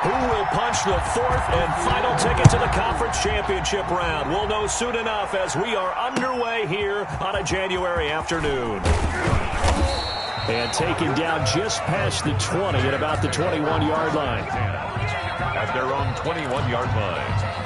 Who will punch the fourth and final ticket to the conference championship round? We'll know soon enough as we are underway here on a January afternoon. And taken down just past the 20 at about the 21-yard line. At their own 21-yard line.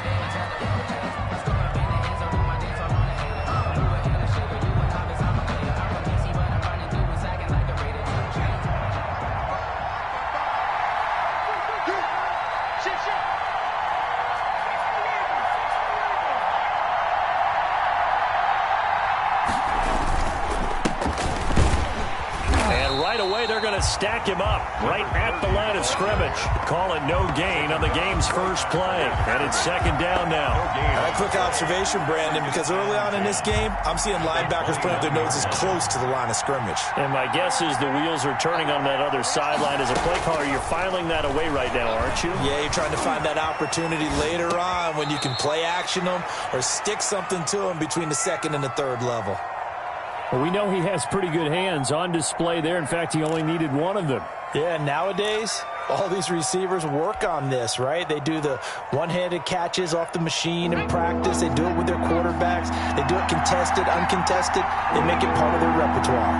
Stack him up right at the line of scrimmage. Call it no gain on the game's first play. And it's second down now. A quick observation, Brandon, because early on in this game, I'm seeing linebackers putting up their noses close to the line of scrimmage. And my guess is the wheels are turning on that other sideline. As a play caller, you're filing that away right now, aren't you? Yeah, you're trying to find that opportunity later on when you can play action them or stick something to them between the second and the third level. Well, we know he has pretty good hands on display there. In fact, he only needed one of them. Yeah, nowadays, all these receivers work on this, right? They do the one-handed catches off the machine in practice. They do it with their quarterbacks. They do it contested, uncontested. They make it part of their repertoire.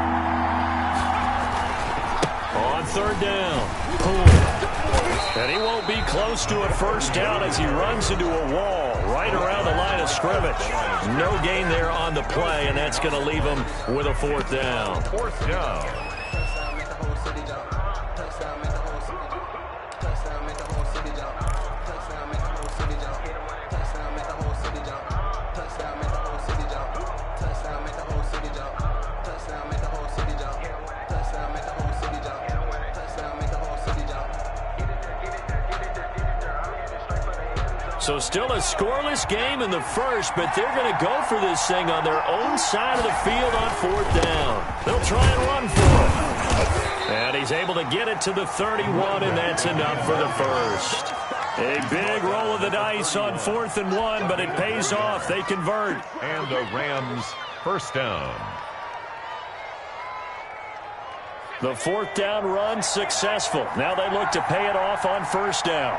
On third down. Cool. And he won't be close to a first down as he runs into a wall right around the line of scrimmage. No gain there on the play, and that's going to leave him with a fourth down. Fourth down. So still a scoreless game in the first, but they're going to go for this thing on their own side of the field on fourth down. They'll try and run for it. And he's able to get it to the 31, and that's enough for the first. A big roll of the dice on 4th and 1, but it pays off. They convert. And the Rams first down. The fourth down run successful. Now they look to pay it off on first down.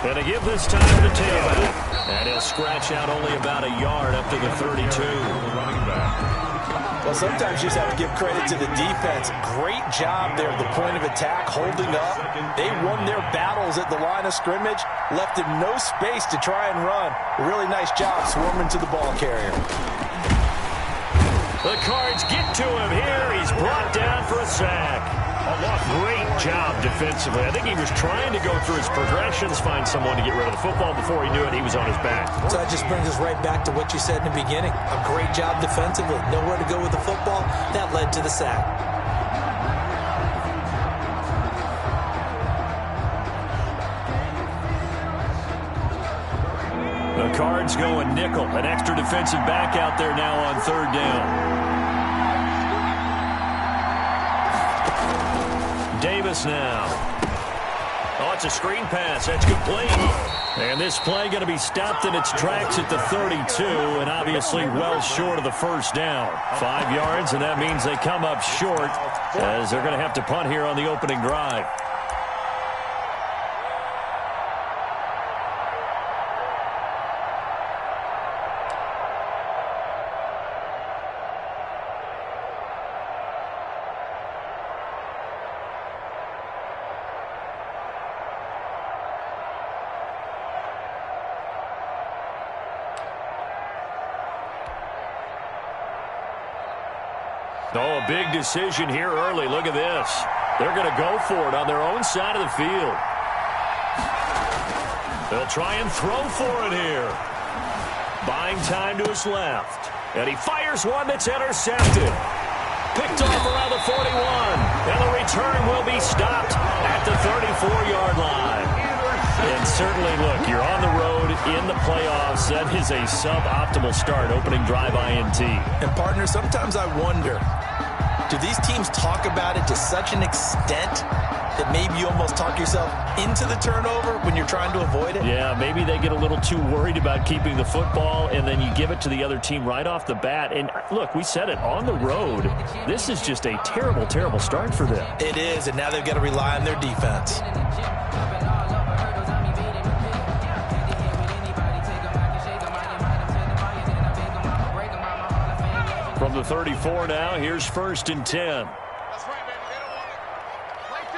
And to give this time to the tailback. And he'll scratch out only about a yard up to the 32. Running back. Well, sometimes you just have to give credit to the defense. Great job there at the point of attack, holding up. They won their battles at the line of scrimmage, left him no space to try and run. A really nice job swarming to the ball carrier. The Cards get to him here. He's brought down for a sack. Great job defensively. I think he was trying to go through his progressions, find someone to get rid of the football. Before he knew it, he was on his back. So that just brings us right back to what you said in the beginning. A great job defensively. Nowhere to go with the football. That led to the sack. The Cards going nickel. An extra defensive back out there now on third down. Davis now. Oh, it's a screen pass. That's complete. And this play going to be stopped in its tracks at the 32, and obviously well short of the first down. 5 yards, and that means they come up short as they're going to have to punt here on the opening drive. Oh, a big decision here early. Look at this. They're going to go for it on their own side of the field. They'll try and throw for it here. Buying time to his left. And he fires one that's intercepted. Picked off around the 41. And the return will be stopped at the 34-yard line. And certainly, look, you're on the road in the playoffs. That is a suboptimal start, opening drive INT. And, partner, sometimes I wonder, do these teams talk about it to such an extent that maybe you almost talk yourself into the turnover when you're trying to avoid it? Yeah, maybe they get a little too worried about keeping the football, and then you give it to the other team right off the bat. And look, we said it, on the road, this is just a terrible, terrible start for them. It is, and now they've got to rely on their defense. From the 34 now, here's 1st and 10. That's right, baby. They don't want it. Mike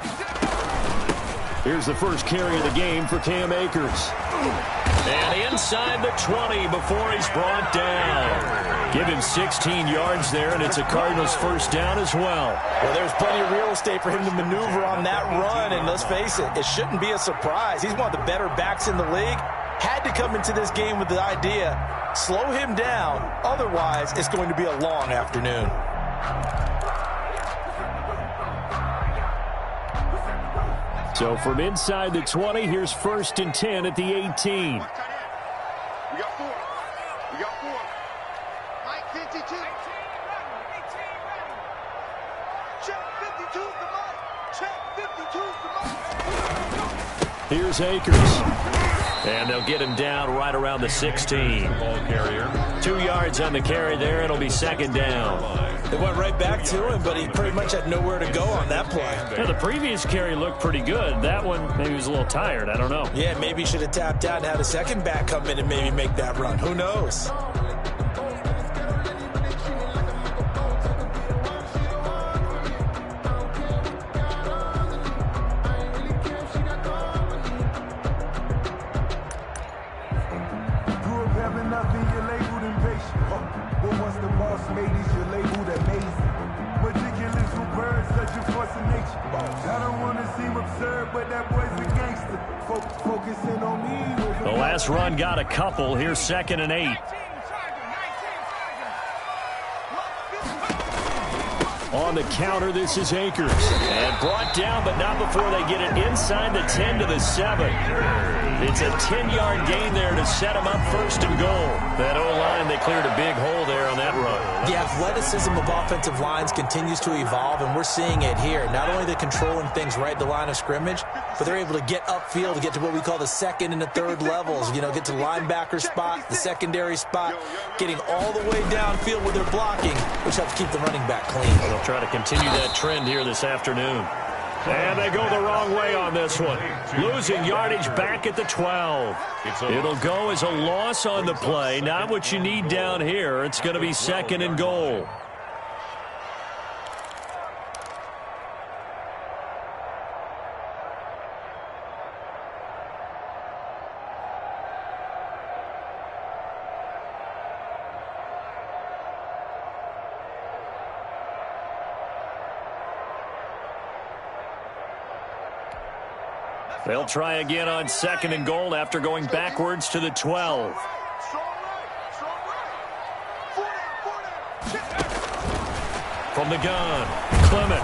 56. Here's the first carry of the game for Cam Akers. And inside the 20 before he's brought down. Give him 16 yards there, and it's a Cardinals first down as well. Well, there's plenty of real estate for him to maneuver on that run, and let's face it, it shouldn't be a surprise. He's one of the better backs in the league. Had to come into this game with the idea, slow him down, otherwise it's going to be a long afternoon. So from inside the 20, here's 1st and 10 at the 18. We got 4. We got 4. Mike 52. Check 52's the mark. Check 52's the mark. Here's Akers. And they'll get him down right around the 16. Ball carrier. 2 yards on the carry there. It'll be 2nd down. They went right back to him, but he pretty much had nowhere to go on that play. Yeah, the previous carry looked pretty good. That one, maybe he was a little tired. I don't know. Yeah, maybe he should have tapped out and had a second back come in and maybe make that run. Who knows? The last run got a couple. Here's 2nd and 8. On the counter, this is Akers. And brought down, but not before they get it inside the 10 to the 7. It's a 10-yard gain there to set him up 1st and goal. That O-line, they cleared a big hole there on that run. The athleticism of offensive lines continues to evolve, and we're seeing it here. Not only they're controlling things right at the line of scrimmage, but they're able to get upfield to get to what we call the 2nd and the 3rd levels. You know, get to the linebacker spot, the secondary spot, getting all the way downfield with their blocking, which helps keep the running back clean. They'll try to continue that trend here this afternoon. And they go the wrong way on this one. Losing yardage back at the 12. It'll go as a loss on the play. Not what you need down here. It's going to be 2nd and goal. They'll try again on 2nd and goal after going backwards to the 12. From the gun, Clement.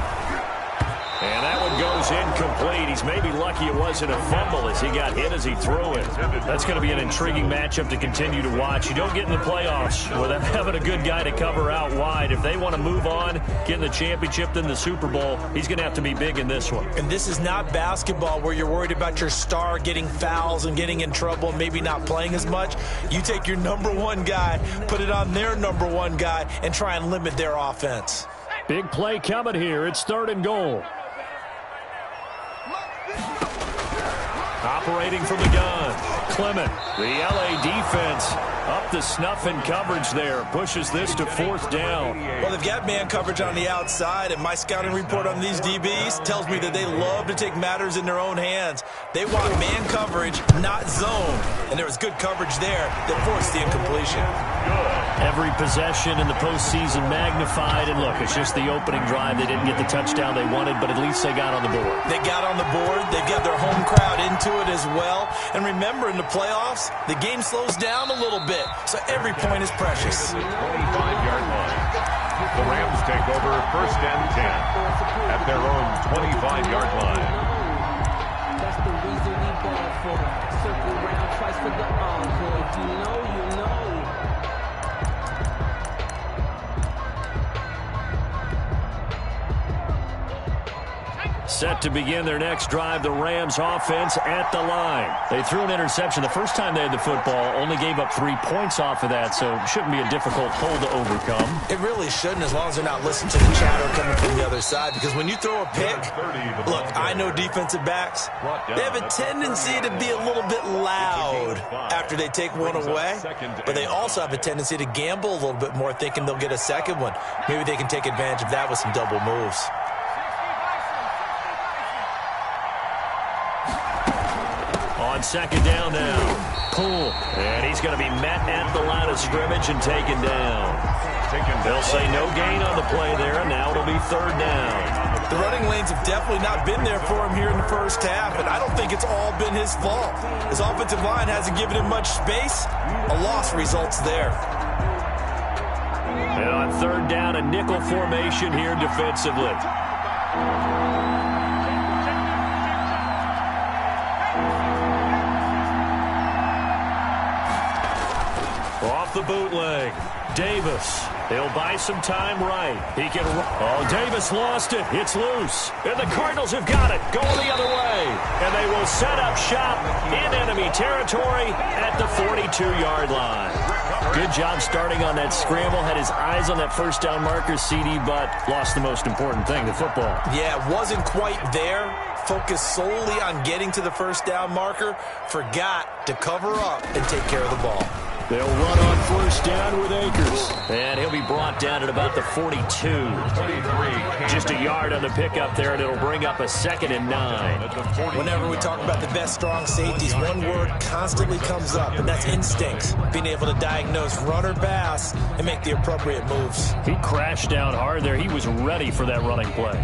And that one goes incomplete. He's maybe lucky it wasn't a fumble as he got hit as he threw it. That's going to be an intriguing matchup to continue to watch. You don't get in the playoffs without having a good guy to cover out wide. If they want to move on, get in the championship, then the Super Bowl, he's going to have to be big in this one. And this is not basketball where you're worried about your star getting fouls and getting in trouble and maybe not playing as much. You take your number 1 guy, put it on their number 1 guy, and try and limit their offense. Big play coming here. It's 3rd and goal. Operating from the gun, Clement. The L.A. defense up the snuff in coverage there. Pushes this to 4th down. Well, they've got man coverage on the outside, and my scouting report on these DBs tells me that they love to take matters in their own hands. They want man coverage, not zone. And there was good coverage there that forced the incompletion. Every possession in the postseason magnified. And look, it's just the opening drive. They didn't get the touchdown they wanted, but at least they got on the board. They got on the board. They've got their home crowd into it as well. And remember, in the playoffs, the game slows down a little bit, so every point is precious. 25-yard line. The Rams take over 1st and 10 at their own 25-yard line. That's the reason we ball for. Circle round twice for the encore. If you know, you know. Set to begin their next drive, the Rams offense at the line. They threw an interception the first time they had the football, only gave up 3 points off of that, so shouldn't be a difficult hole to overcome. It really shouldn't, as long as they're not listening to the chatter coming from the other side, because when you throw a pick, look, I know defensive backs, they have a tendency to be a little bit loud after they take one away, but they also have a tendency to gamble a little bit more, thinking they'll get a second one. Maybe they can take advantage of that with some double moves. On second down now, Poole, and he's going to be met at the line of scrimmage and taken down. They'll say no gain on the play there, and now it'll be third down. The running lanes have definitely not been there for him here in the first half, and I don't think it's all been his fault. His offensive line hasn't given him much space. A loss results there. And on third down, a nickel formation here defensively. Off the bootleg, Davis. He'll buy some time right. He can. Oh, Davis lost it. It's loose. And the Cardinals have got it. Going the other way. And they will set up shop in enemy territory at the 42-yard line. Good job starting on that scramble. Had his eyes on that first down marker, CD, but lost the most important thing, the football. Yeah, wasn't quite there. Focused solely on getting to the first down marker. Forgot to cover up and take care of the ball. They'll run on first down with Akers. And he'll be brought down at about the 42. Just a yard on the pickup there, and it'll bring up a 2nd and 9. Whenever we talk about the best strong safeties, one word constantly comes up, and that's instincts. Being able to diagnose run or pass and make the appropriate moves. He crashed down hard there. He was ready for that running play.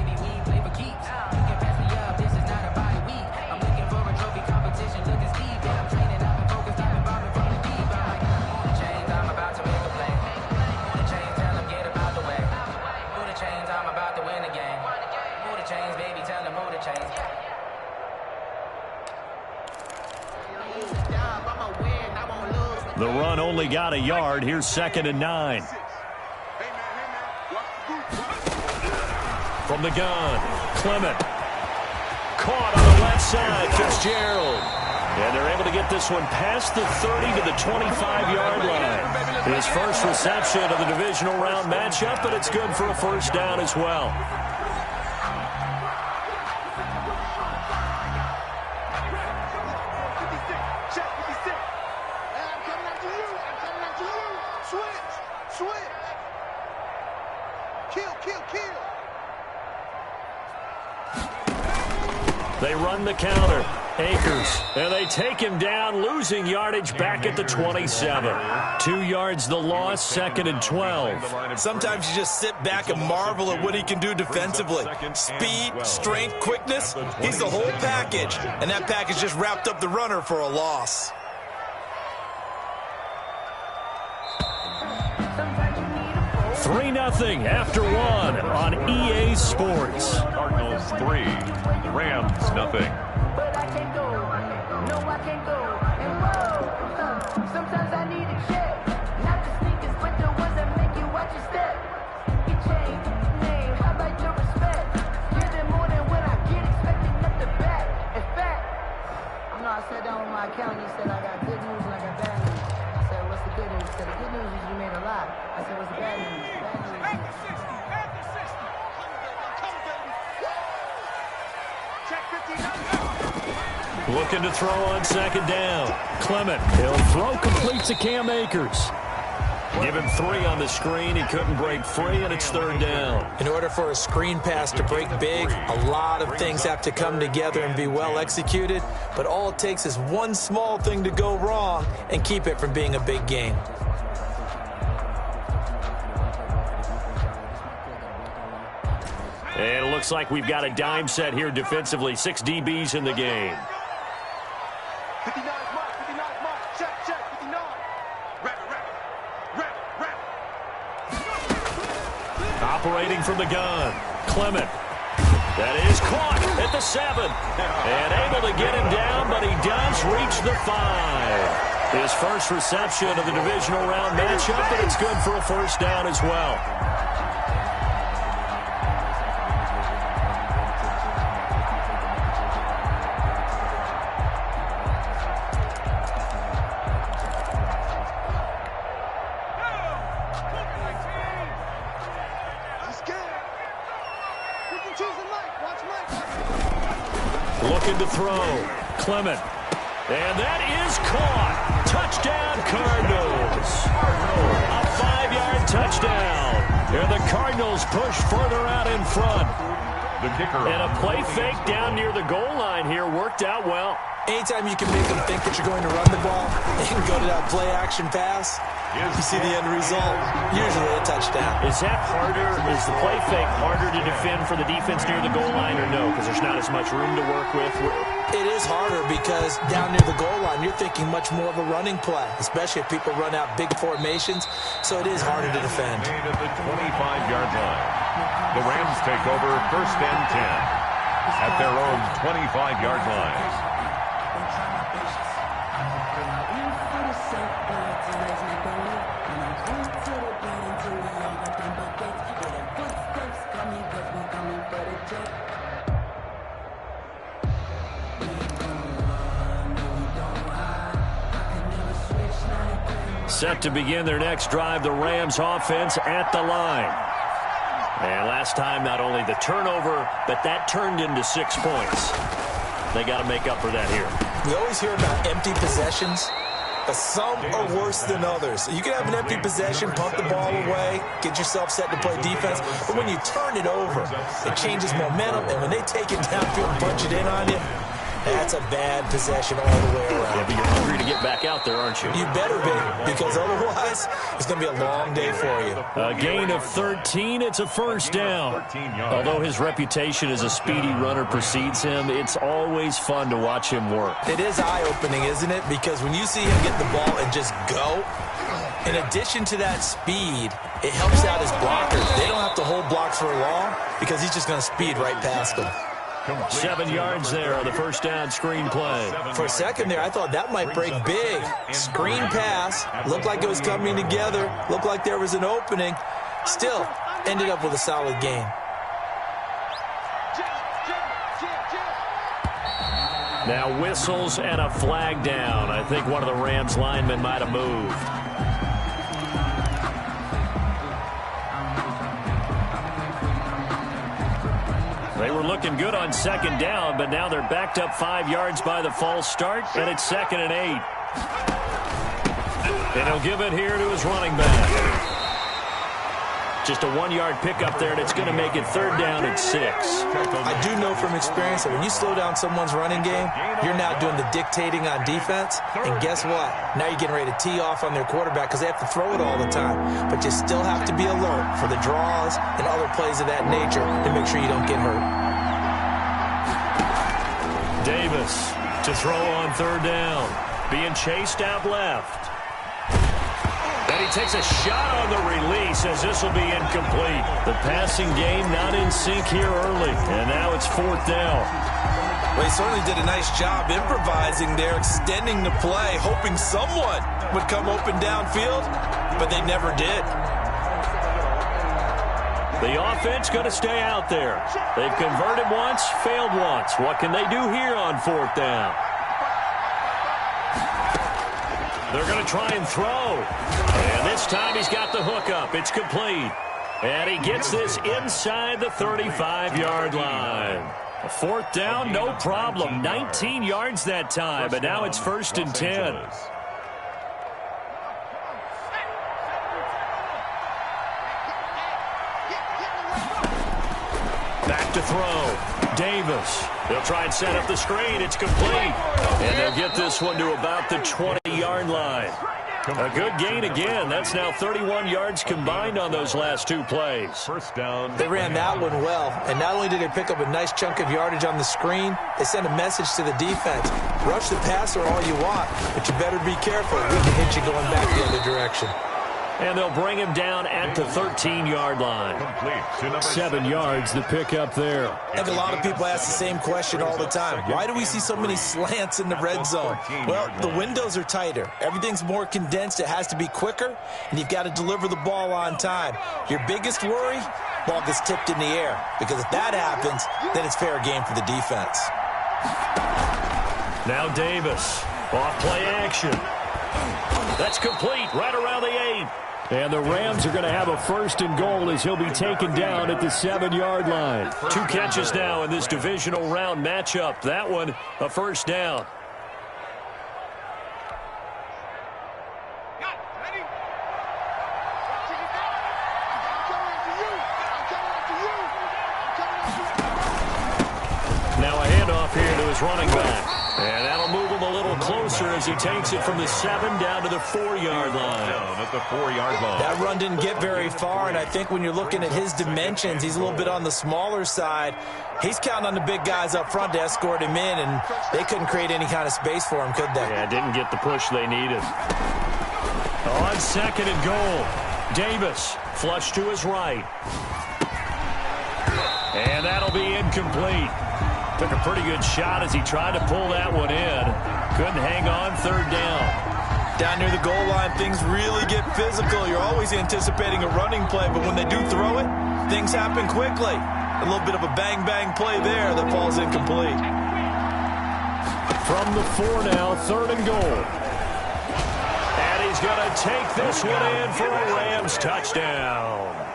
The run only got a yard. Here's 2nd and 9. From the gun, Clement. Caught on the left side, Fitzgerald. And they're able to get this one past the 30 to the 25-yard line. His first reception of the divisional round matchup, but it's good for a first down as well. They run the counter. Akers. And they take him down, losing yardage back at the 27. 2 yards the loss, 2nd and 12. Sometimes you just sit back and marvel at what he can do defensively. Speed, strength, quickness. He's the whole package. And that package just wrapped up the runner for a loss. Three 0 after one on EA Sports. Cardinals 3, Rams 0. But I can't go, no I can't go, and whoa, sometimes I need a check, not the sneakers, but the ones that make you watch your step. Get changed, name, how about your respect? Give them more than what I get, expecting nothing back. In fact, you know, I sat down with my accountant, he said I got good news and I got bad news. I said, what's the good news? He said, the good news is you made a lot. I said, what's the bad news? Back to 60, back to 60. Come, baby. Check 59. Looking to throw on second down. Clement. He'll throw, completes to Cam Akers. Give him 3 on the screen. He couldn't break free, and it's third down. In order for a screen pass to break big, a lot of things have to come together and be well executed. But all it takes is one small thing to go wrong and keep it from being a big game. And it looks like we've got a dime set here defensively. 6 DBs in the game. 59 mark, 59 mark. Check, 59. Wrap. Operating from the gun. Clement. That is caught at the 7. And able to get him down, but he does reach the 5. His first reception of the divisional round matchup, and it's good for a first down as well. Looking to throw. Clement. And that is caught. Touchdown, Cardinals. A 5-yard touchdown. And the Cardinals push further out in front. The kicker. And a play fake down near the goal line here worked out well. Anytime you can make them think that you're going to run the ball and go to that play-action pass, you see the end result, usually a touchdown. Is that harder? Is the play fake harder to defend for the defense near the goal line or no? Because there's not as much room to work with. It is harder because down near the goal line, you're thinking much more of a running play, especially if people run out big formations. So it is harder to defend. At the 25-yard line. The Rams take over 1st and 10 at their own 25-yard line. Set to begin their next drive, the Rams offense at the line. And last time, not only the turnover, but that turned into 6 points. They got to make up for that here. We always hear about empty possessions, but some are worse than others. You can have an empty possession, pump the ball away, get yourself set to play defense, but when you turn it over, it changes momentum, and when they take it downfield and punch it in on you, that's a bad possession all the way around. Yeah, but you're hungry to get back out there, aren't you? You better be, because otherwise, it's going to be a long day for you. A gain of 13, it's a first down. Although his reputation as a speedy runner precedes him, it's always fun to watch him work. It is eye-opening, isn't it? Because when you see him get the ball and just go, in addition to that speed, it helps out his blockers. They don't have to hold blocks for long because he's just going to speed right past them. 7 yards there on the first down screen play. For a second there, I thought that might break big. Screen pass, looked like it was coming together, looked like there was an opening. Still, ended up with a solid gain. Now whistles and a flag down. I think one of the Rams linemen might have moved. They were looking good on second down, but now they're backed up 5 yards by the false start, and it's 2nd and 8. And he'll give it here to his running back. Just a 1-yard pickup there, and it's going to make it 3rd down and 6. I do know from experience that when you slow down someone's running game, you're now doing the dictating on defense. And guess what? Now you're getting ready to tee off on their quarterback because they have to throw it all the time. But you still have to be alert for the draws and other plays of that nature to make sure you don't get hurt. Davis to throw on 3rd down. Being chased out left. And he takes a shot on the release as this will be incomplete. The passing game not in sync here early. And now it's 4th down. Well, he certainly did a nice job improvising there, extending the play, hoping someone would come open downfield, but they never did. The offense going to stay out there. They've converted once, failed once. What can they do here on 4th down? They're going to try and throw. And this time he's got the hook up. It's complete. And he gets this inside the 35-yard line. A 4th down, no problem. 19 yards that time, but now it's 1st and 10. Back to throw. Davis. They'll try and set up the screen. It's complete. And they'll get this one to about the 20-yard line. A good gain again. That's now 31 yards combined on those last 2 plays. First down. They ran that one well, and not only did they pick up a nice chunk of yardage on the screen, they sent a message to the defense. Rush the passer all you want, but you better be careful. We can hit you going back the other direction. And they'll bring him down at the 13-yard line. 7 yards, the pickup there. I think a lot of people ask the same question all the time. Why do we see so many slants in the red zone? Well, the windows are tighter. Everything's more condensed. It has to be quicker, and you've got to deliver the ball on time. Your biggest worry? Ball gets tipped in the air. Because if that happens, then it's fair game for the defense. Now Davis. Off play action. That's complete right around the 8. And the Rams are going to have a 1st and goal as he'll be taken down at the 7-yard line. 2 catches now in this divisional round matchup. That one, a 1st down. Now a handoff here to his running back. And that'll move him a little closer as he takes it from the 7 down to the 4-yard line. Down at the 4-yard line. That run didn't get very far, and I think when you're looking at his dimensions, he's a little bit on the smaller side. He's counting on the big guys up front to escort him in, and they couldn't create any kind of space for him, could they? Yeah, didn't get the push they needed. On 2nd and goal, Davis flush to his right. And that'll be incomplete. Took a pretty good shot as he tried to pull that one in. Couldn't hang on, 3rd down. Down near the goal line, things really get physical. You're always anticipating a running play, but when they do throw it, things happen quickly. A little bit of a bang-bang play there that falls incomplete. From the 4 now, 3rd and goal. And he's going to take this one in for a Rams touchdown.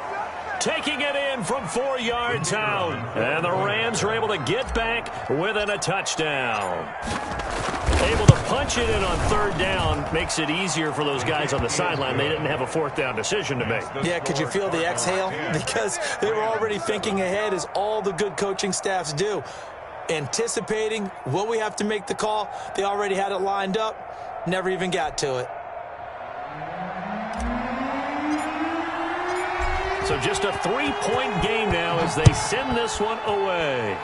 Taking it in from 4 yards out. And the Rams are able to get back within a touchdown. Able to punch it in on 3rd down makes it easier for those guys on the sideline. They didn't have a 4th down decision to make. Yeah, could you feel the exhale? Because they were already thinking ahead, as all the good coaching staffs do. Anticipating, will we have to make the call? They already had it lined up. Never even got to it. So just a 3-point game now as they send this one away.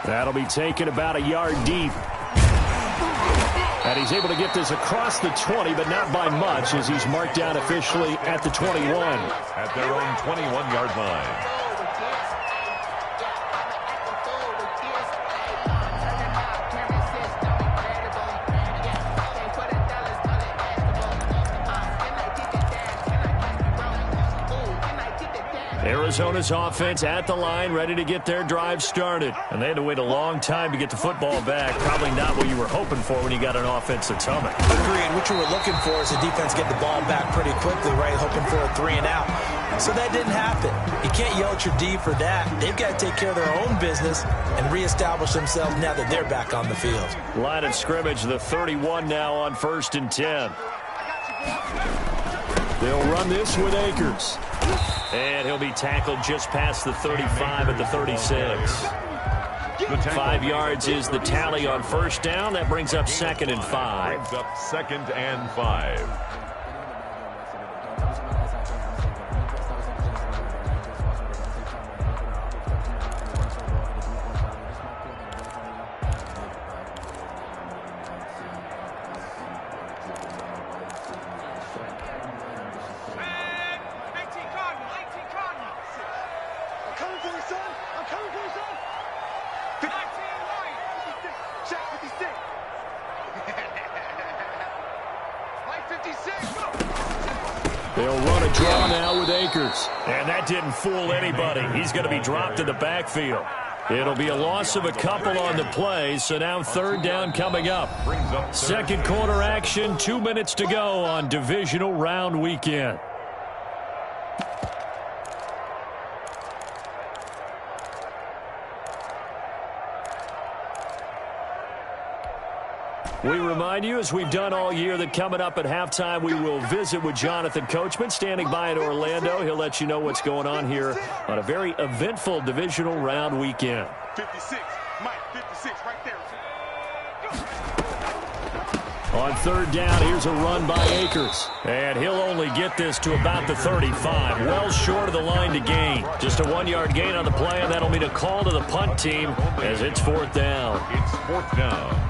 That'll be taken about a yard deep. And he's able to get this across the 20, but not by much, as he's marked down officially at the 21. At their own 21-yard line. Arizona's offense at the line, ready to get their drive started. And they had to wait a long time to get the football back. Probably not what you were hoping for when you got an offense that's humming. Agreed. What you were looking for is the defense get the ball back pretty quickly, right? Hoping for a 3 and out. So that didn't happen. You can't yell at your D for that. They've got to take care of their own business and reestablish themselves now that they're back on the field. Line of scrimmage, the 31 now on 1st and 10. They'll run this with Akers. And he'll be tackled just past the 35 at the 36. 5 yards is the tally on 1st down. That brings up 2nd and 5. Brings up 2nd and 5. They'll run a draw now with Akers. And that didn't fool anybody. He's going to be dropped in the backfield. It'll be a loss of a couple on the play, so now 3rd down coming up. 2nd quarter action, 2 minutes to go on divisional round weekend. We remind you, as we've done all year, that coming up at halftime, we will visit with Jonathan Coachman, standing by in Orlando. He'll let you know what's going on here on a very eventful divisional round weekend. 56, Mike, 56, right there. On 3rd down, here's a run by Akers. And he'll only get this to about the 35, well short of the line to gain. Just a 1-yard gain on the play, and that'll mean a call to the punt team as it's 4th down. It's 4th down.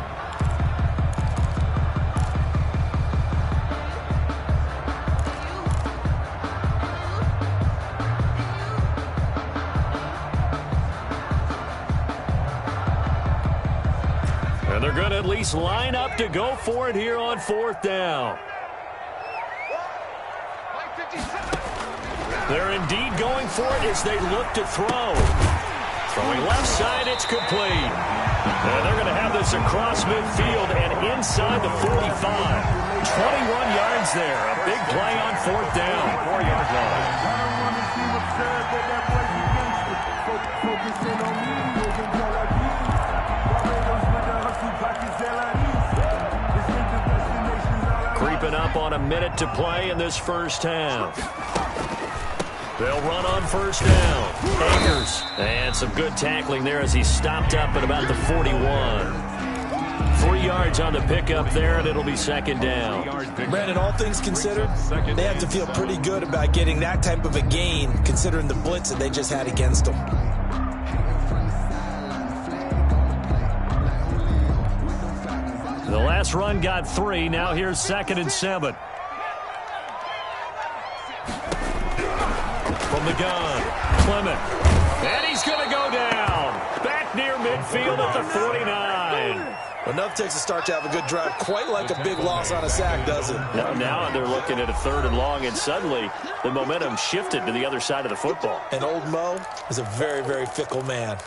And they're going to at least line up to go for it here on 4th down. They're indeed going for it as they look to throw. Throwing left side, it's complete. And they're going to have this across midfield and inside the 45. 21 yards there. A big play on fourth down. 4-yard line. Creeping up on a minute to play in this first half. They'll run on first down. Akers. And some good tackling there as he stopped up at about the 41. 3 yards on the pickup there, and it'll be second down. Brandon, all things considered, they have to feel pretty good about getting that type of a gain, considering the blitz that they just had against them. The last run got 3. Now here's 2nd and 7. From the gun, Clement. And he's going to go down. Back near midfield at the 49. Enough takes a start to have a good drive, quite like a big loss on a sack, does it? Now they're looking at a 3rd and long, and suddenly the momentum shifted to the other side of the football. And old Mo is a very, very fickle man.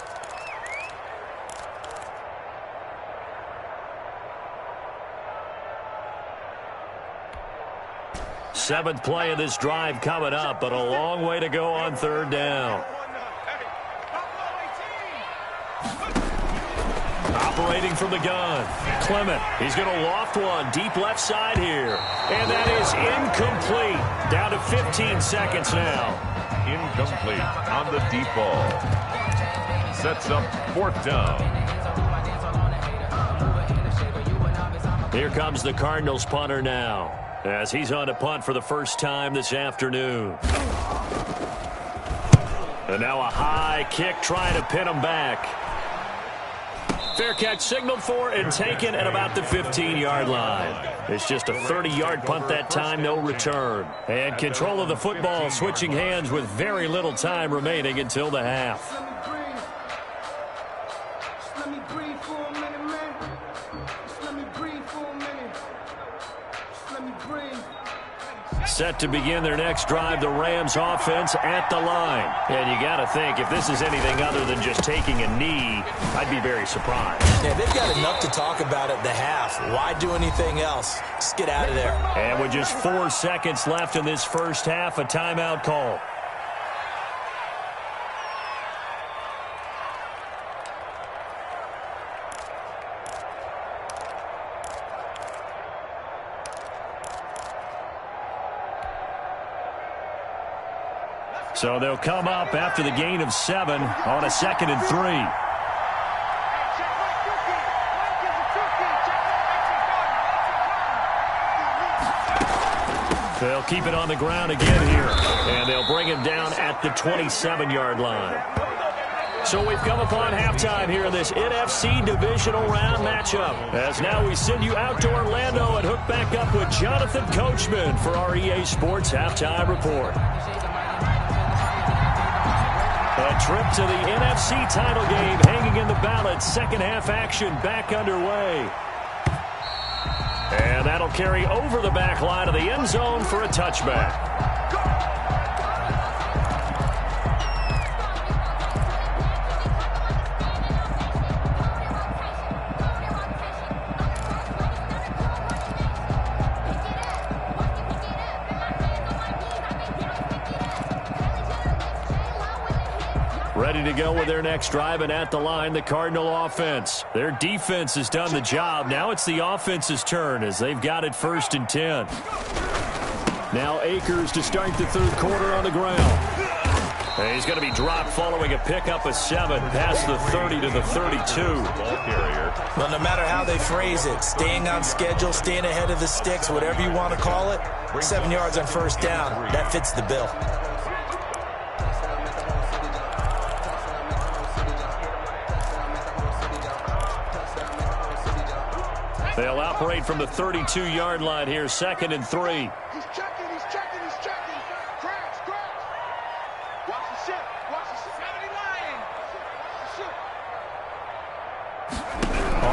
Seventh play of this drive coming up, but a long way to go on 3rd down. Operating from the gun, Clement. He's going to loft one deep left side here. And that is incomplete. Down to 15 seconds now. Incomplete on the deep ball. Sets up 4th down. Here comes the Cardinals punter now, as he's on to punt for the first time this afternoon. And now a high kick trying to pin him back. Fair catch signaled for and taken at about the 15-yard line. It's just a 30-yard punt that time, no return. And control of the football switching hands with very little time remaining until the half. Let me breathe for a minute, man. Just let me breathe for a minute. Just let me breathe. Set to begin their next drive, the Rams offense at the line. And you got to think, if this is anything other than just taking a knee, I'd be very surprised. Yeah, they've got enough to talk about at the half. Why do anything else? Just get out of there. And with just 4 seconds left in this first half, a timeout call. So they'll come up after the gain of 7 on a 2nd and 3. They'll keep it on the ground again here, and they'll bring him down at the 27-yard line. So we've come upon halftime here in this NFC divisional round matchup. As now we send you out to Orlando and hook back up with Jonathan Coachman for our EA Sports Halftime Report. A trip to the NFC title game hanging in the balance. Second half action back underway. And that'll carry over the back line of the end zone for a touchback. Ready to go with their next drive, and at the line, the Cardinal offense. Their defense has done the job. Now it's the offense's turn as they've got it 1st and 10. Now Akers to start the 3rd quarter on the ground. And he's going to be dropped following a pickup of 7 past the 30 to the 32. Ball carrier. Well, no matter how they phrase it, staying on schedule, staying ahead of the sticks, whatever you want to call it, 7 yards on 1st down, that fits the bill. They'll operate from the 32-yard line here, 2nd and 3. He's checking, he's checking, he's checking. Crash, crash. Watch the ship, watch the ship. 70 line.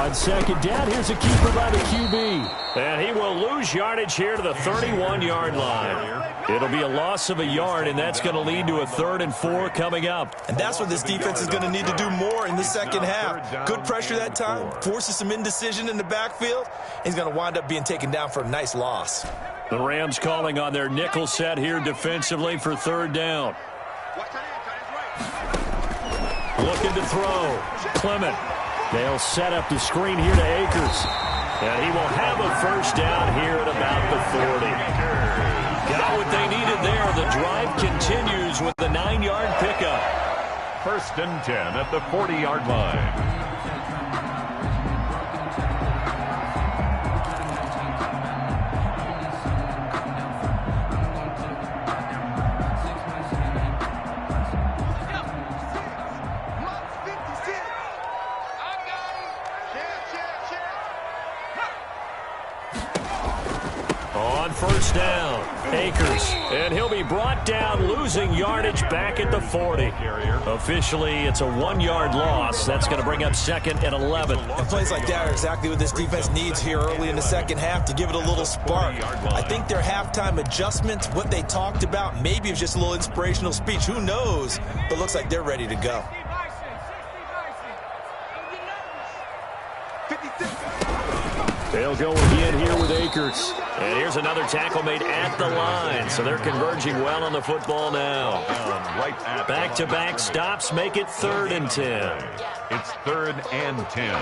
On second down, here's a keeper by the QB. And he will lose yardage here to the 31-yard line. It'll be a loss of a yard, and that's going to lead to a 3rd and 4 coming up. And that's what this defense is going to need to do more in the second half. Good pressure that time, forces some indecision in the backfield. He's going to wind up being taken down for a nice loss. The Rams calling on their nickel set here defensively for 3rd down. Looking to throw. Clement. They'll set up the screen here to Akers. And he will have a 1st down here at about the 40. Got what they needed there. The drive continues with the 9-yard pickup. 1st and 10 at the 40-yard line. On 1st down, Akers, and he'll be brought down, losing yardage back at the 40. Officially, it's a 1-yard loss. That's going to bring up 2nd and 11. And plays like that are exactly what this defense needs here early in the second half to give it a little spark. I think their halftime adjustments, what they talked about, maybe it was just a little inspirational speech. Who knows? But looks like they're ready to go. They'll go again here with Akers. And here's another tackle made at the line. So they're converging well on the football now. Back-to-back stops make it 3rd and 10. It's 3rd and 10.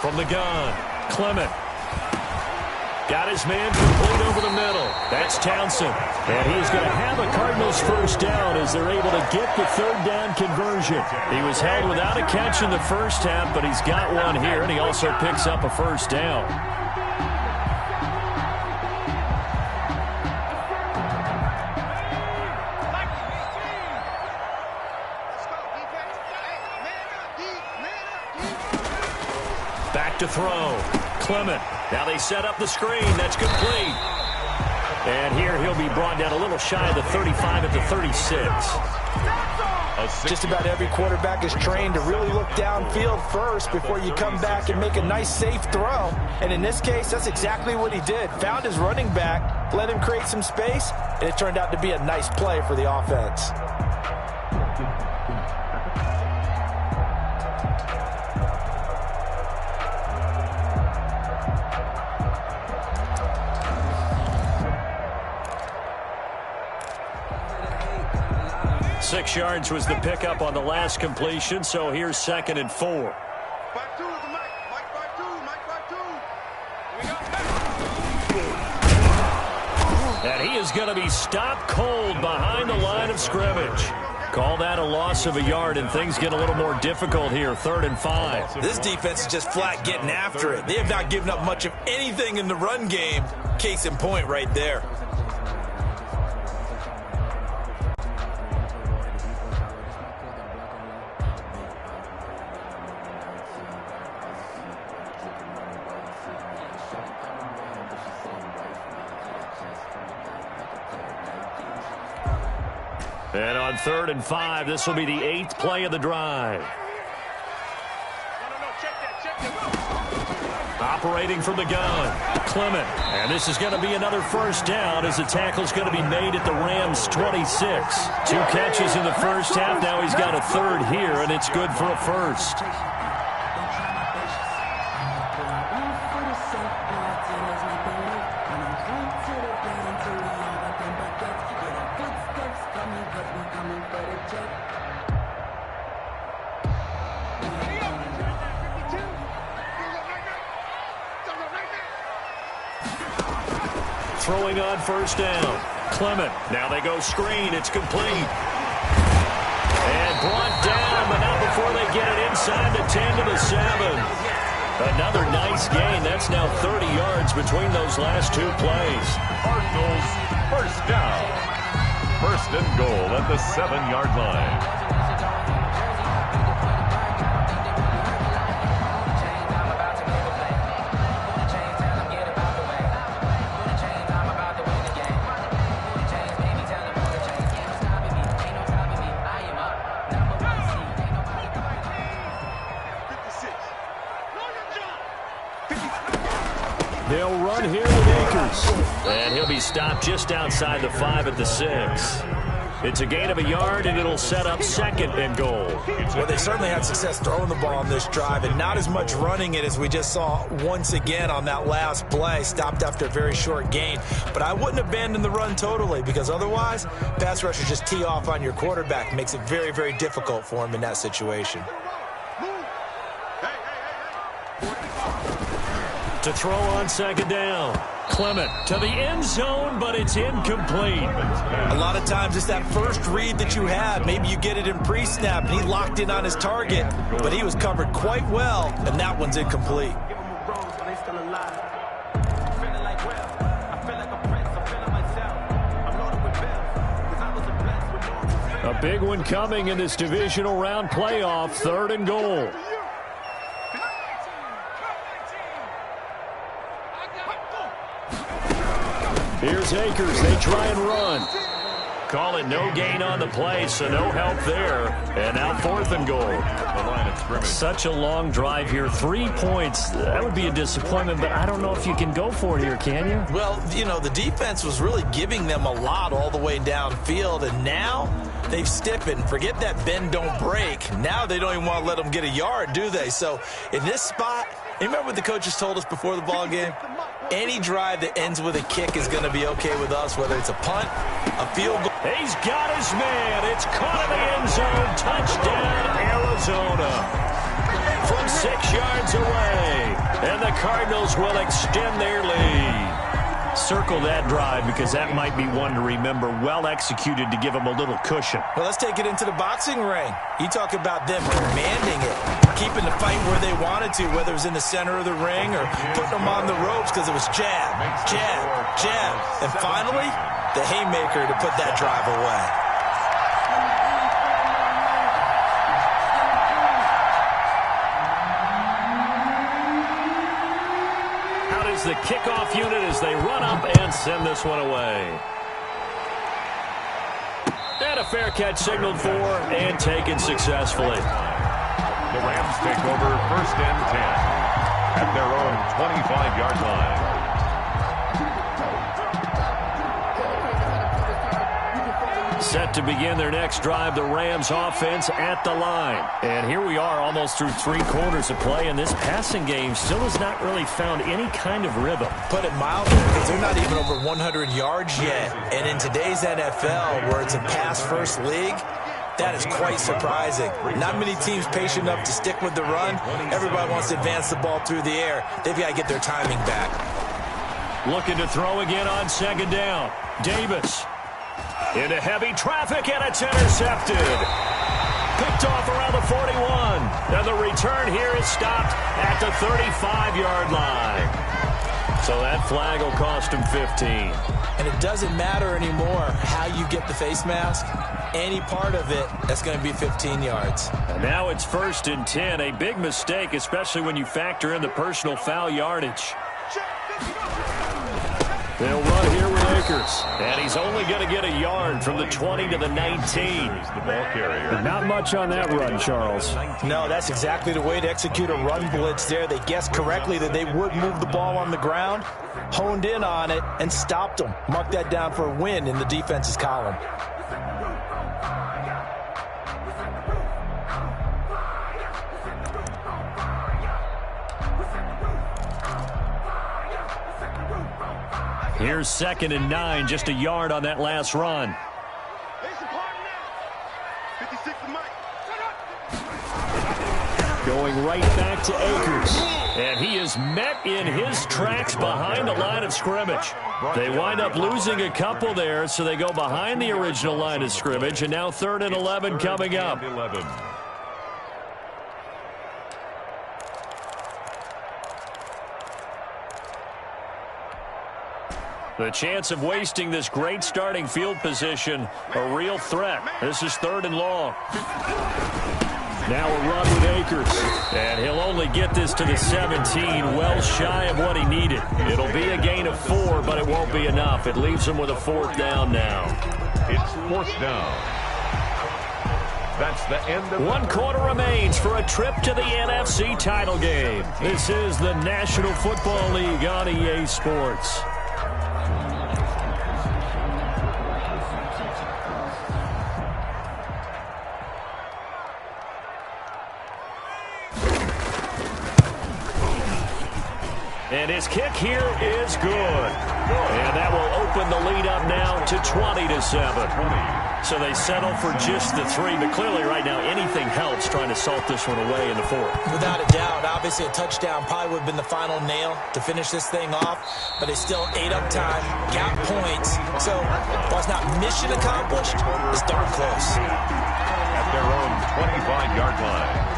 From the gun, Clement. Got his man complete over the middle. That's Townsend. And he's going to have a Cardinals 1st down as they're able to get the 3rd down conversion. He was held without a catch in the 1st half, but he's got one here, and he also picks up a 1st down. Back to throw. Clement. Now they set up the screen. That's complete. And here he'll be brought down a little shy of the 35 at the 36. Just about every quarterback is trained to really look downfield first before you come back and make a nice, safe throw. And in this case, that's exactly what he did. Found his running back, let him create some space, and it turned out to be a nice play for the offense. Six yards was the pickup on the last completion, so here's 2nd and 4. 5-2, Mike 5-2. And he is going to be stopped cold behind the line of scrimmage. Call that a loss of a yard, and things get a little more difficult here, 3rd and 5. This defense is just flat getting after it. They have not given up much of anything in the run game. Case in point right there. And on 3rd and 5, this will be the 8th play of the drive. Operating from the gun, Clement. And this is going to be another 1st down as the tackle's going to be made at the Rams' 26. 2 catches in the 1st half. Now he's got a 3rd here, and it's good for a 1st. Throwing on 1st down. Clement. Now they go screen. It's complete. And brought down, but not before they get it inside the 10 to the 7. Another nice gain. That's now 30 yards between those last 2 plays. Cardinals 1st down. first and goal at the 7-yard line. They'll run here with Akers. And he'll be stopped just outside the 5 at the 6. It's a gain of a yard, and it'll set up second and goal. Well, they certainly had success throwing the ball on this drive, and not as much running it as we just saw once again on that last play, stopped after a very short gain. But I wouldn't abandon the run totally, because otherwise, pass rushers just tee off on your quarterback. Makes it very, very difficult for him in that situation. To throw on second down. Clement to the end zone, but it's incomplete. A lot of times it's that first read that you have. Maybe you get it in pre-snap, and he locked in on his target, but he was covered quite well, and that one's incomplete. A big one coming in this divisional round playoff, 3rd and goal. Here's Akers. They try and run. Call it no gain on the play, so no help there. And now 4th and goal. The line of scrimmage. Such a long drive here. 3 points. That would be a disappointment, but I don't know if you can go for it here, can you? Well, you know, the defense was really giving them a lot all the way downfield, and now they've stiffened. Forget that bend, don't break. Now they don't even want to let them get a yard, do they? So in this spot, you remember what the coaches told us before the ball game? Any drive that ends with a kick is going to be okay with us, whether it's a punt, a field goal. He's got his man. It's caught in the end zone. Touchdown, Arizona. From 6 yards away. And the Cardinals will extend their lead. Circle that drive because that might be one to remember. Well executed to give them a little cushion. Well, let's take it into the boxing ring. You talk about them commanding it, keeping the fight where they wanted to, whether it was in the center of the ring or putting them on the ropes because it was jab, jab, jab. And finally, the haymaker to put that drive away. The kickoff unit as they run up and send this one away. And a fair catch signaled for and taken successfully. The Rams take over 1st and 10 at their own 25-yard line. Set to begin their next drive, the Rams offense at the line. And here we are almost through 3 quarters of play, and this passing game still has not really found any kind of rhythm. Put it mildly, because they're not even over 100 yards yet. And in today's NFL, where it's a pass-first league, that is quite surprising. Not many teams patient enough to stick with the run. Everybody wants to advance the ball through the air. They've got to get their timing back. Looking to throw again on second down. Davis. Into heavy traffic, and it's intercepted. Picked off around the 41. And the return here is stopped at the 35-yard line. So that flag will cost him 15. And it doesn't matter anymore how you get the face mask. Any part of it, that's going to be 15 yards. And now it's 1st and 10. A big mistake, especially when you factor in the personal foul yardage. They'll run here with Akers. And he's only going to get a yard from the 20 to the 19. The ball carrier. Not much on that run, Charles. No, that's exactly the way to execute a run blitz there. They guessed correctly that they would move the ball on the ground, honed in on it, and stopped them. Mark that down for a win in the defense's column. Here's 2nd and 9, just a yard on that last run. Going right back to Akers. And he is met in his tracks behind the line of scrimmage. They wind up losing a couple there, so they go behind the original line of scrimmage, and now 3rd and 11 coming up. 11. The chance of wasting this great starting field position, a real threat. This is 3rd and long. Now a run with Akers. And he'll only get this to the 17, well shy of what he needed. It'll be a gain of 4, but it won't be enough. It leaves him with a 4th down now. It's 4th down. That's the end of 1 quarter remains for a trip to the NFC title game. This is the National Football League on EA Sports. And his kick here is good. And that will open the lead up now to 20-7. So they settle for just the 3. But clearly right now anything helps trying to salt this one away in the 4th. Without a doubt, obviously a touchdown probably would have been the final nail to finish this thing off. But they still ate up time, got points. So while it's not mission accomplished, it's darn close. At their own 25-yard line.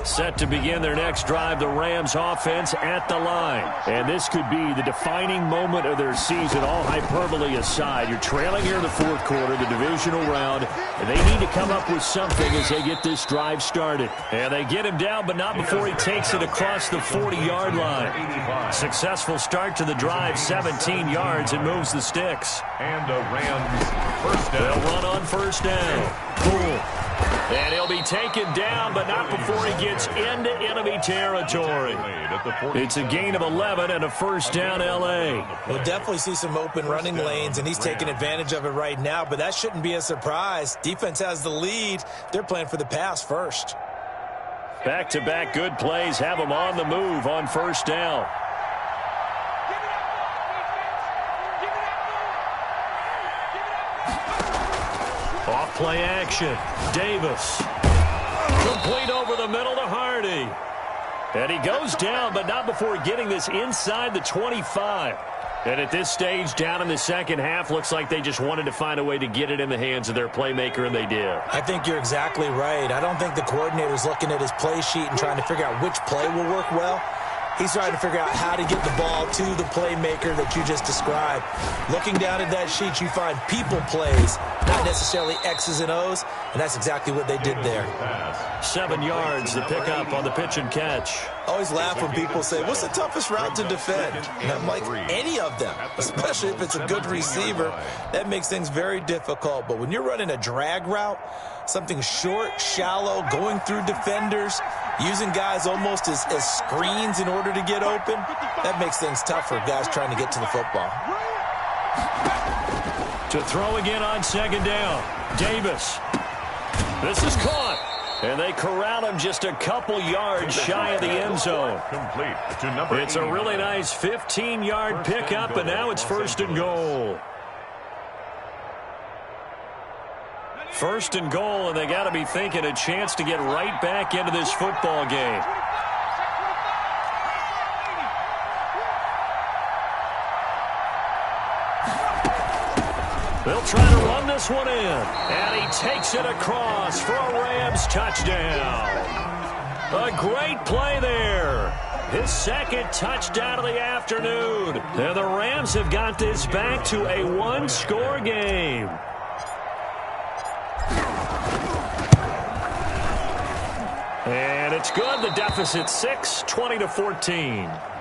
Set to begin their next drive, the Rams offense at the line. And this could be the defining moment of their season, all hyperbole aside. You're trailing here in the 4th quarter, the divisional round, and they need to come up with something as they get this drive started. And they get him down, but not before he takes it across the 40-yard line. Successful start to the drive, 17 yards, and moves the sticks. And the Rams first down. They'll run on 1st down. Cool. And he'll be taken down, but not before he gets into enemy territory. It's a gain of 11 and a 1st down, L.A. We'll definitely see some open running lanes, and he's taking advantage of it right now, but that shouldn't be a surprise. Defense has the lead. They're playing for the pass first. Back-to-back good plays have them on the move on 1st down. Off play action. Davis. Complete over the middle to Hardy. And he goes down, but not before getting this inside the 25. And at this stage, down in the second half, looks like they just wanted to find a way to get it in the hands of their playmaker, and they did. I think you're exactly right. I don't think the coordinator's looking at his play sheet and trying to figure out which play will work well. He's trying to figure out how to get the ball to the playmaker that you just described. Looking down at that sheet, you find people plays, not necessarily X's and O's, and that's exactly what they did there. 7 yards, the pickup on the pitch and catch. I always laugh when people say, what's the toughest route to defend? And I'm like, any of them, especially if it's a good receiver. That makes things very difficult. But when you're running a drag route, something short, shallow, going through defenders, using guys almost as screens in order to get open, that makes things tough for guys trying to get to the football. To throw again on 2nd down. Davis. This is caught. And they corral him just a couple yards shy of the end zone. Complete to number It's a really nice 15-yard pickup, and now it's 1st and goal. 1st and goal, and they got to be thinking a chance to get right back into this football game. They'll try to run this one in, and he takes it across for a Rams touchdown. A great play there. His 2nd touchdown of the afternoon. And the Rams have got this back to a 1-score game. And it's good. The deficit 6, 20-14.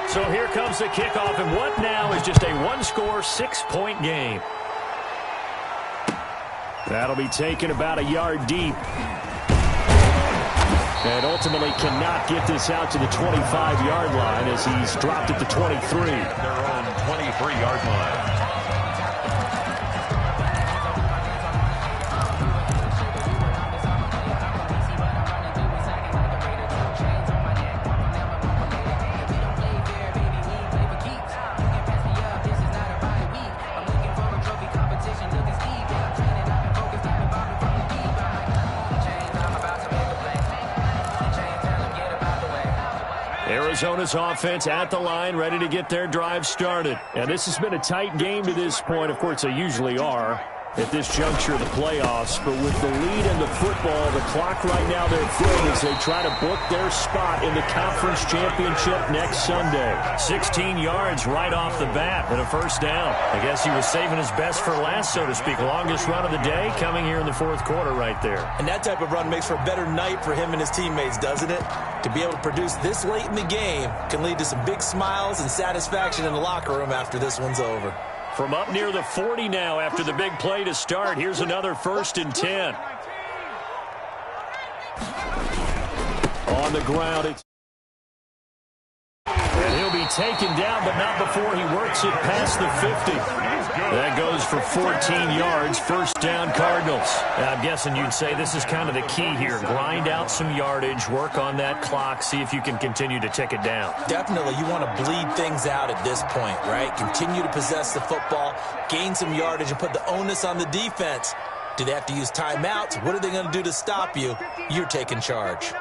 So here comes the kickoff, and what now is just a 1-score, 6-point game. That'll be taken about a yard deep. And ultimately cannot get this out to the 25-yard line as he's dropped at the 23. Their own 23-yard line. Arizona's offense at the line, ready to get their drive started. And this has been a tight game to this point. Of course, they usually are at this juncture of the playoffs. But with the lead in the football, the clock right now they're playing as they try to book their spot in the conference championship next Sunday. 16 yards right off the bat and a first down. I guess he was saving his best for last, so to speak. Longest run of the day coming here in the fourth quarter right there. And that type of run makes for a better night for him and his teammates, doesn't it? To be able to produce this late in the game can lead to some big smiles and satisfaction in the locker room after this one's over. From up near the 40 now after the big play to start. Here's another 1st and 10. On the ground. And he'll be taken down, but not before he works it past the 50. That goes for 14 yards. First down, Cardinals. I'm guessing you'd say this is kind of the key here. Grind out some yardage, work on that clock, see if you can continue to tick it down. Definitely. You want to bleed things out at this point, right? Continue to possess the football, gain some yardage, and put the onus on the defense. Do they have to use timeouts? What are they going to do to stop you? You're taking charge.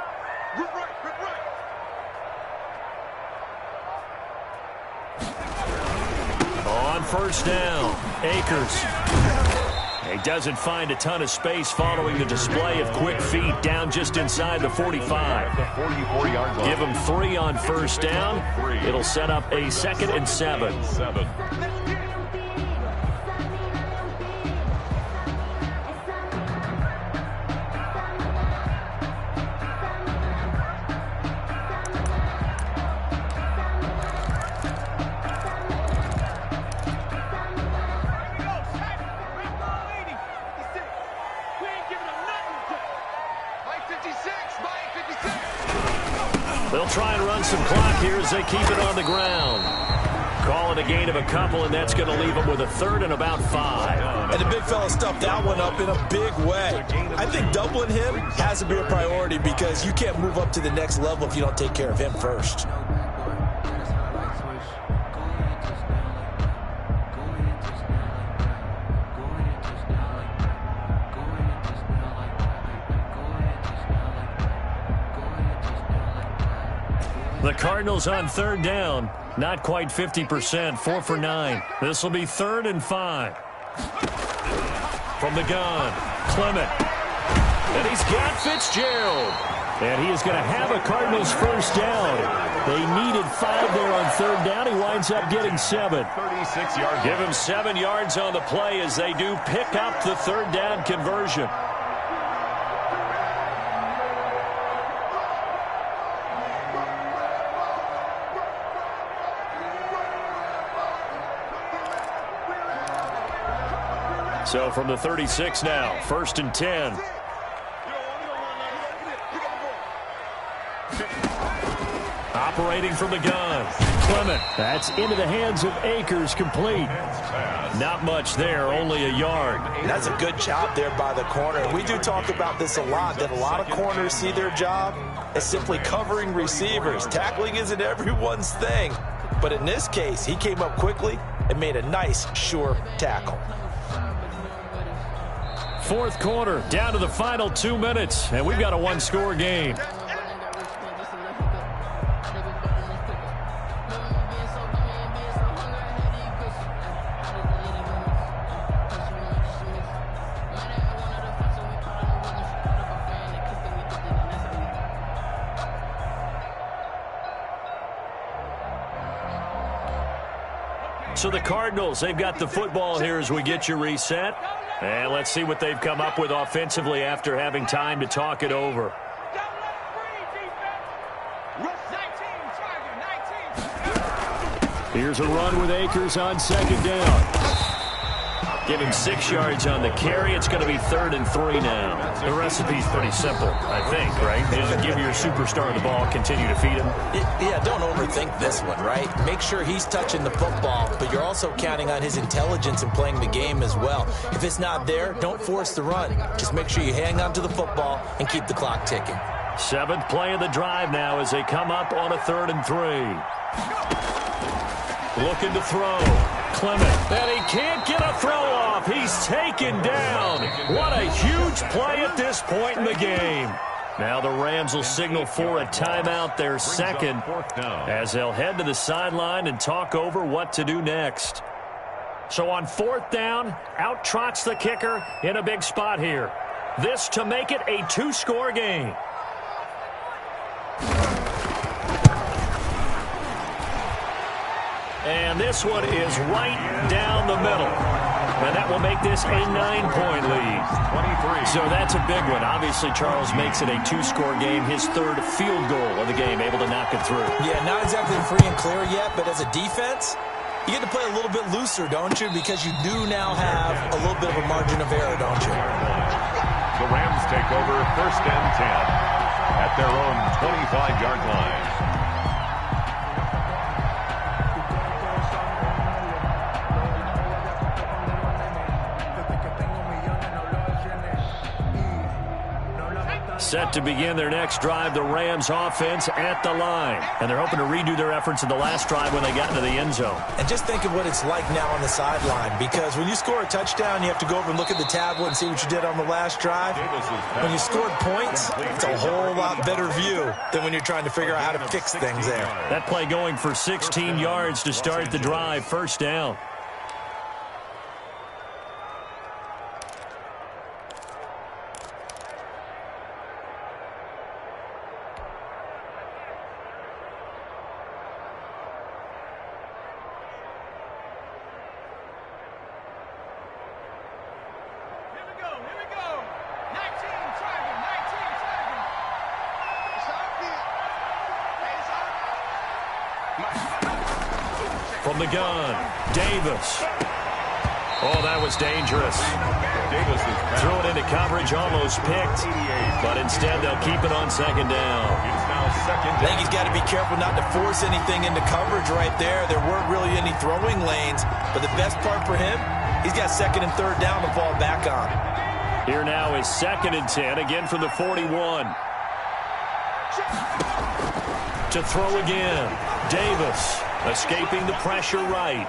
On first down, Akers. He doesn't find a ton of space following the display of quick feet down just inside the 45. Give him 3 on first down. It'll set up a 2nd and 7. They'll try and run some clock here as they keep it on the ground. Call it a gain of a couple, and that's going to leave them with a 3rd and about 5. And the big fella stuffed that one up in a big way. I think doubling him has to be a priority because you can't move up to the next level if you don't take care of him first. The Cardinals on 3rd down. Not quite 50%, 4 for 9. This will be 3rd and 5. From the gun, Clement. And he's got Fitzgerald. And he is going to have a Cardinals first down. They needed 5 there on 3rd down. He winds up getting 7. 36 yards. Give him 7 yards on the play as they do pick up the 3rd down conversion. So from the 36 now, 1st and 10. Operating from the gun, Clement. That's into the hands of Akers, complete. Not much there, only a yard. That's a good job there by the corner. We do talk about this a lot, that a lot of corners see their job as simply covering receivers. Tackling isn't everyone's thing. But in this case, he came up quickly and made a nice, sure tackle. 4th quarter, down to the final 2 minutes, and we've got a 1-score game. So the Cardinals, they've got the football here as we get you reset. And let's see what they've come up with offensively after having time to talk it over. Here's a run with Akers on 2nd down. Give him 6 yards on the carry. It's going to be 3rd and 3 now. The recipe's pretty simple, I think, right? Just give your superstar the ball, continue to feed him. Yeah, don't overthink this one, right? Make sure he's touching the football, but you're also counting on his intelligence in playing the game as well. If it's not there, don't force the run. Just make sure you hang on to the football and keep the clock ticking. 7th play of the drive now as they come up on a 3rd and 3. Looking to throw. Clement, and he can't get a throw off. He's taken down. What a huge play at this point in the game. Now the Rams will signal for a timeout, their second, as they'll head to the sideline and talk over what to do next. So on 4th down, out trots the kicker in a big spot here. This to make it a 2-score game. And this one is right down the middle. And that will make this a 9-point lead. 23. So that's a big one. Obviously, Charles makes it a 2-score game. His 3rd field goal of the game, able to knock it through. Yeah, not exactly free and clear yet, but as a defense, you get to play a little bit looser, don't you? Because you do now have a little bit of a margin of error, don't you? The Rams take over 1st and 10 at their own 25-yard line. Set to begin their next drive, the Rams offense at the line. And they're hoping to redo their efforts in the last drive when they got into the end zone. And just think of what it's like now on the sideline, because when you score a touchdown, you have to go over and look at the tablet and see what you did on the last drive. When you scored points, it's a whole lot better view than when you're trying to figure out how to fix things there. That play going for 16 yards to start the drive, 1st down. From the gun, Davis. Oh, that was dangerous. Davis threw it into coverage, almost picked, but instead they'll keep it on 2nd down. It's now 2nd I think he's got to be careful not to force anything into coverage right there. There weren't really any throwing lanes, but the best part for him, he's got 2nd and 3rd down to fall back on. Here now is 2nd and 10, again from the 41. To throw again, Davis. Escaping the pressure right.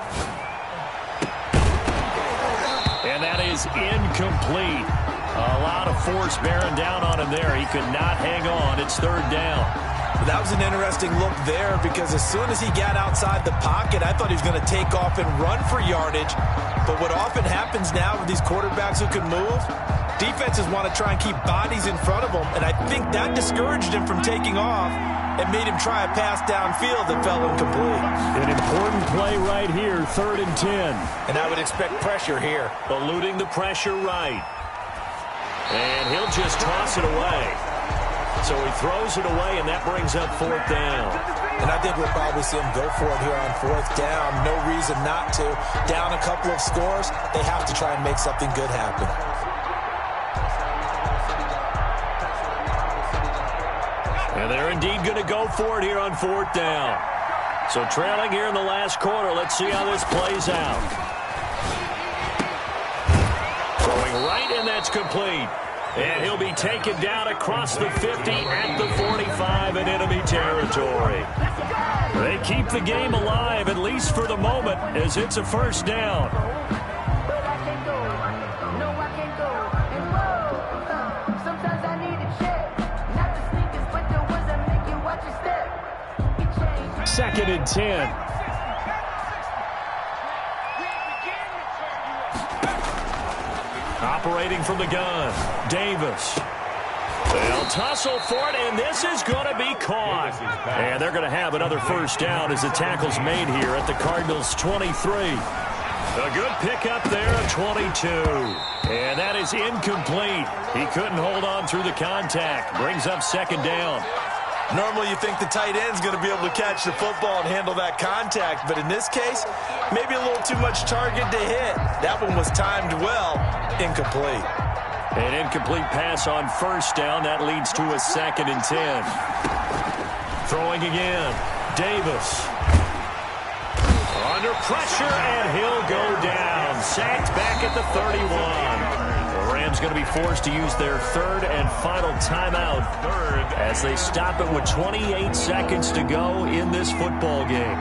And that is incomplete. A lot of force bearing down on him there. He could not hang on. It's 3rd down. That was an interesting look there, because as soon as he got outside the pocket, I thought he was going to take off and run for yardage. But what often happens now with these quarterbacks who can move, defenses want to try and keep bodies in front of them. And I think that discouraged him from taking off and made him try a pass downfield that fell incomplete. An important play right here, 3rd and 10. And I would expect pressure here. Eluding the pressure right. And he'll just toss it away. So he throws it away, and that brings up 4th down. And I think we'll probably see him go for it here on 4th down. No reason not to. Down a couple of scores, they have to try and make something good happen. And they're indeed going to go for it here on 4th down. So trailing here in the last quarter, let's see how this plays out. Throwing right, and that's complete. And he'll be taken down across the 50 at the 45 in enemy territory. They keep the game alive, at least for the moment, as it's a 1st down. But I can't go. No, I can't go. And whoa, sometimes I need a check. Not the sneakers, but the ones that make you watch your step. It changed. 2nd and 10. Operating from the gun, Davis. They'll tussle for it, and this is going to be caught. And they're going to have another 1st down as the tackle's made here at the Cardinals' 23. A good pickup there at 22. And that is incomplete. He couldn't hold on through the contact. Brings up 2nd down. Normally you think the tight end's going to be able to catch the football and handle that contact, but in this case, maybe a little too much target to hit. That one was timed well. Incomplete. An incomplete pass on 1st down. That leads to a 2nd and 10. Throwing again. Davis. Under pressure, and he'll go down. Sacked back at the 31. The Rams going to be forced to use their 3rd and final timeout as they stop it with 28 seconds to go in this football game.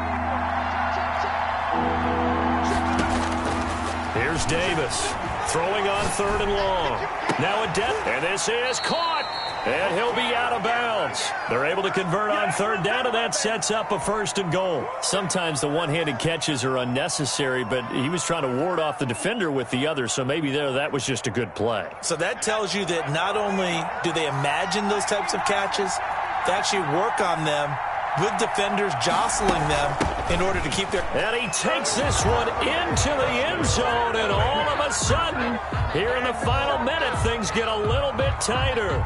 Here's Davis throwing on 3rd and long. Now a depth, and this is caught. And he'll be out of bounds. They're able to convert on third down, and that sets up a first and goal. Sometimes the one-handed catches are unnecessary, but he was trying to ward off the defender with the other, so maybe that was just a good play. So that tells you that not only do they imagine those types of catches, they actually work on them with defenders jostling them in order to keep their... And he takes this one into the end zone, and all of a sudden, here in the final minute, things get a little bit tighter.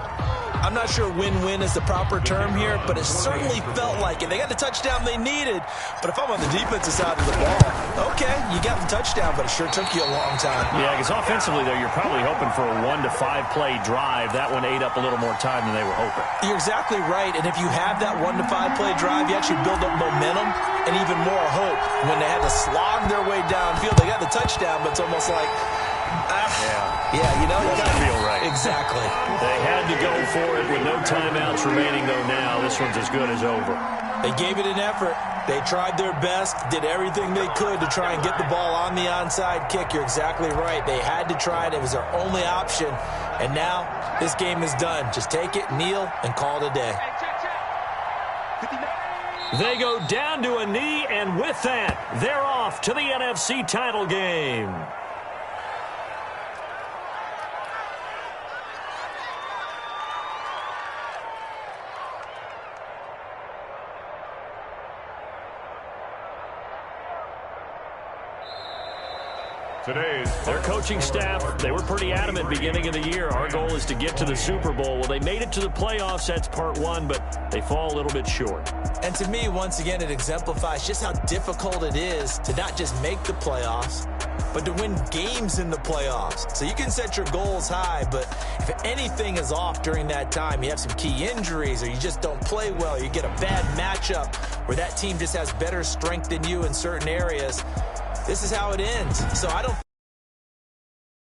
I'm not sure win-win is the proper term here, but it certainly felt like it. They got the touchdown they needed, but if I'm on the defensive side of the ball, okay, you got the touchdown, but it sure took you a long time. Yeah, because offensively, though, you're probably hoping for a 1 to 5 play drive. That one ate up a little more time than they were hoping. You're exactly right, and if you have that 1 to 5 play drive, you actually build up momentum and even more hope. When they had to slog their way downfield, they got the touchdown, but it's almost like, yeah, you know, you doesn't feel right. Exactly. They had to go for it with no timeouts remaining, though. Now this one's as good as over. They gave it an effort. They tried their best, did everything they could to try and get the ball on the onside kick. You're exactly right. They had to try it. It was their only option. And now this game is done. Just take it, kneel, and call it a day. They go down to a knee, and with that, they're off to the NFC title game. Their coaching staff, they were pretty adamant beginning of the year. Our goal is to get to the Super Bowl. Well, they made it to the playoffs. That's part one, but they fall a little bit short. And to me, once again, it exemplifies just how difficult it is to not just make the playoffs, but to win games in the playoffs. So you can set your goals high, but if anything is off during that time, you have some key injuries or you just don't play well, you get a bad matchup where that team just has better strength than you in certain areas, this is how it ends. So I don't